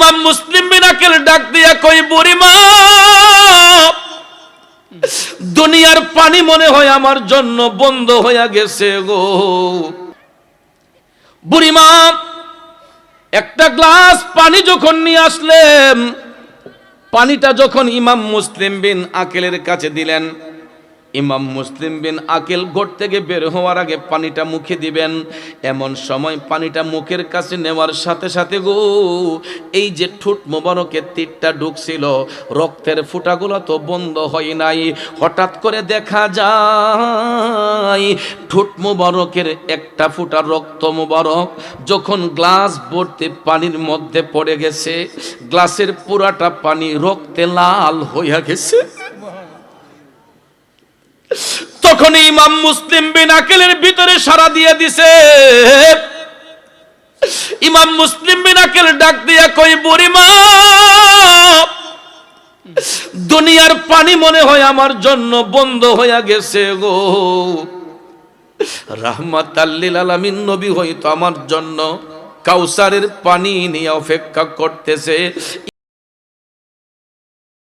ইমাম মুসলিম বিন আকিল ডাক দিয়া কই, বুড়িমা, দুনিয়ার পানি মনে হয় আমার জন্য বন্ধ হয়ে গেছে গো। বুড়িমা একটা গ্লাস পানি যখন নিয়ে আসলেন, পানিটা যখন ইমাম মুসলিম বিন আকিলের কাছে দিলেন, ইমাম মুসলিম বিন আকিল ঘর থেকে বের হওয়ার আগে পানিটা মুখে দিবেন, এমন সময় পানিটা মুখের কাছে নেওয়ার সাথে সাথে গো, এই যে ঠোঁট মোবারকের তীরটা ঢুকছিল, রক্তের ফুটাগুলো তো বন্ধ হয় নাই। হঠাৎ করে দেখা যায় ঠোঁট মোবারকের একটা ফুটা রক্ত মোবারক যখন গ্লাস ভর্তি পানির মধ্যে পড়ে গেছে, গ্লাসের পুরাটা পানি রক্তে লাল হইয়া গেছে। তখন ইমাম মুসলিম বিন আকিলের ভিতরে সাড়া দিয়ে দিছে। ইমাম মুসলিম বিন আকিল ডাক দিয়া কই, বুড়িমা, দুনিয়ার পানি মনে হয় আমার জন্য বন্ধ হয়ে গেছে গো। রাহমাতাল লিল আলামিন নবী হয়তো আমার জন্য কাউসারের পানি নিয়ে অপেক্ষা করতেছে।